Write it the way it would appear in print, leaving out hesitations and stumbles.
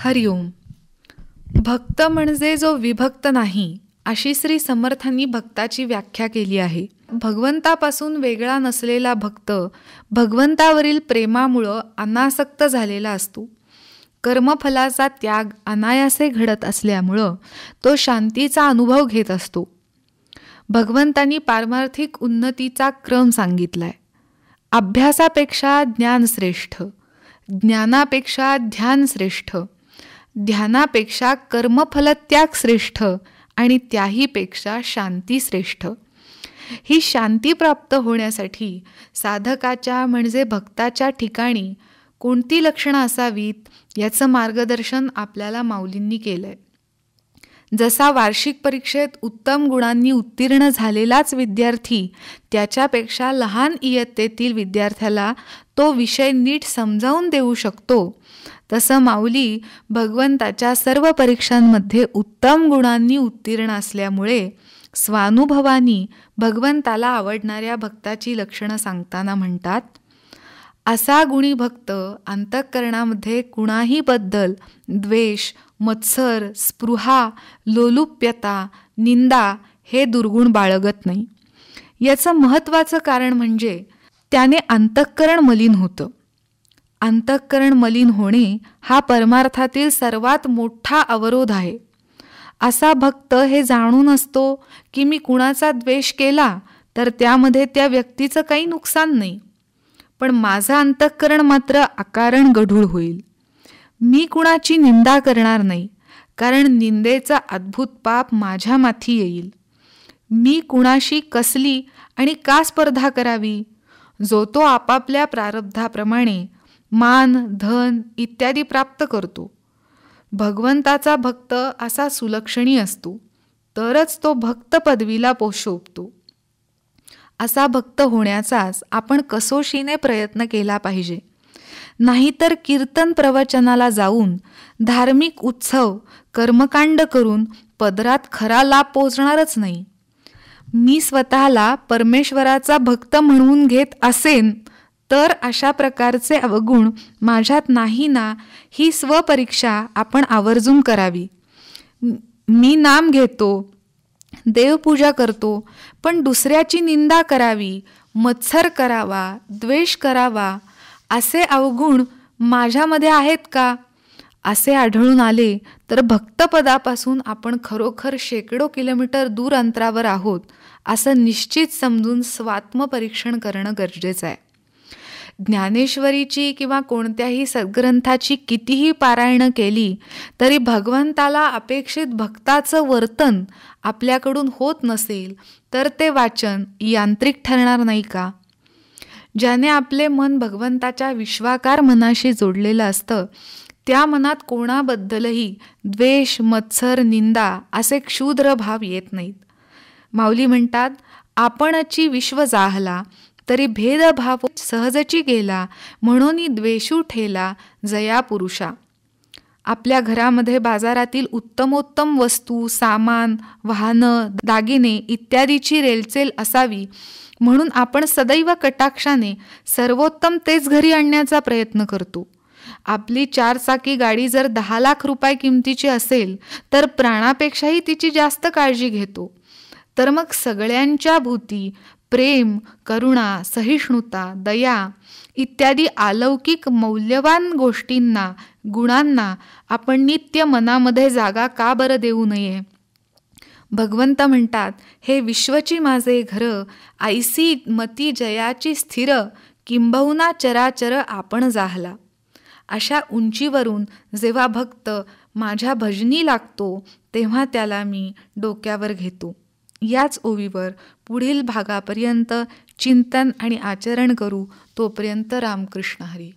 हरिओम. भक्त म्हणजे जो विभक्त नाही, अशी श्री समर्थांनी भक्ताची व्याख्या केली आहे. भगवंतापासून वेगळा नसलेला भक्त भगवंतावरील प्रेमामुळं अनासक्त झालेला असतो. कर्मफलाचा त्याग अनायासे घडत असल्यामुळं तो शांतीचा अनुभव घेत असतो. भगवंतांनी पारमार्थिक उन्नतीचा क्रम सांगितलाय. अभ्यासापेक्षा ज्ञान श्रेष्ठ, ज्ञानापेक्षा ध्यान श्रेष्ठ, ध्यानापेक्षा कर्मफलत्याग श्रेष्ठ आणि त्याहीपेक्षा शांती श्रेष्ठ. ही शांती प्राप्त होण्यासाठी साधकाच्या म्हणजे भक्ताच्या ठिकाणी कोणती लक्षणं असावीत याचं मार्गदर्शन आपल्याला माऊलींनी केलंय. जसा वार्षिक परीक्षेत उत्तम गुणांनी उत्तीर्ण झालेलाच विद्यार्थी त्याच्यापेक्षा लहान इयत्तेतील विद्यार्थ्याला तो विषय नीट समजावून देऊ शकतो, तसं माऊली भगवंताच्या सर्व परीक्षांमध्ये उत्तम गुणांनी उत्तीर्ण असल्यामुळे स्वानुभवानी भगवंताला आवडणाऱ्या भक्ताची लक्षणं सांगताना म्हणतात, असा गुणी भक्त अंतःकरणामध्ये कुणाही बद्दल द्वेष, मत्सर, स्पृहा, लोलुप्यता, निंदा हे दुर्गुण बाळगत नाही. याचं महत्त्वाचं कारण म्हणजे त्याने अंतःकरण मलिन होतं. अंतःकरण मलिन होणे हा परमार्थातील सर्वात मोठा अवरोध आहे. असा भक्त हे जाणून असतो की मी कुणाचा द्वेष केला तर त्यामध्ये त्या व्यक्तीचं काही नुकसान नाही, पण माझं अंतःकरण मात्र अकारण गढूळ होईल. मी कुणाची निंदा करणार नाही, कारण निंदेचा अद्भुत पाप माझ्या माथी येईल. मी कुणाशी कसली आणि का स्पर्धा करावी? जो तो आपापल्या प्रारब्धाप्रमाणे मान, धन इत्यादी प्राप्त करतो. भगवंताचा भक्त असा सुलक्षणी असतो, तरच तो भक्त पदवीला शोभतो. असा भक्त होण्याचाच आपण कसोशीने प्रयत्न केला पाहिजे. नाहीतर कीर्तन प्रवचनाला जाऊन धार्मिक उत्सव कर्मकांड करून पदरात खरा लाभ पोचणारच नाही. मी स्वतःला परमेश्वराचा भक्त म्हणून घेत असेन तर अशा प्रकारचे अवगुण माझ्यात नाही ना, ही स्वपरीक्षा आपण आवर्जून करावी. मी नाम घेतो, देवपूजा करतो, पण दुसऱ्याची निंदा करावी, मत्सर करावा, द्वेष करावा असे अवगुण माझ्यामध्ये आहेत का? असे आढळून आले तर भक्तपदापासून आपण खरोखर शेकडो किलोमीटर दूर अंतरावर आहोत असं निश्चित समजून स्वात्मपरीक्षण करणं गरजेचं आहे. ज्ञानेश्वरीची किंवा कोणत्याही सद्ग्रंथाची कितीही पारायणं केली तरी भगवंताला अपेक्षित भक्ताचं वर्तन आपल्याकडून होत नसेल तर ते वाचन यांत्रिक ठरणार नाही का? ज्याने आपले मन भगवंताच्या विश्वाकार मनाशी जोडलेलं असतं त्या मनात कोणाबद्दलही द्वेष, मत्सर, निंदा असे क्षुद्र भाव येत नाहीत. माऊली म्हणतात, आपणची विश्व जाहला तरी भेदभाव सहजची गेला, म्हणून द्वेषू ठेला जया पुरुषा. आपल्या घरामध्ये बाजारातील उत्तमोत्तम वस्तू, सामान, वाहनं, दागिने इत्यादीची रेलचेल असावी म्हणून आपण सदैव कटाक्षाने सर्वोत्तम तेच घरी आणण्याचा प्रयत्न करतो. आपली 4 चाकी गाडी जर 10 लाख रुपये किमतीची असेल तर प्राणापेक्षाही तिची जास्त काळजी घेतो. तर मग सगळ्यांच्या भूती प्रेम, करुणा, सहिष्णुता, दया इत्यादी अलौकिक मौल्यवान गोष्टींना, गुणांना आपण नित्य मनामध्ये जागा का बरं देऊ नये? भगवंत म्हणतात, हे विश्वची माझे घर, ऐसी मती जयाची स्थिर, किंबहुना चराचर आपण जाहला. अशा उंचीवरून जेव्हा भक्त माझ्या भजनी लागतो तेव्हा त्याला मी डोक्यावर घेतो. याच ओवीवर पुढील भागापर्यंत चिंतन आणि आचरण करू. तोपर्यंत रामकृष्ण हरी.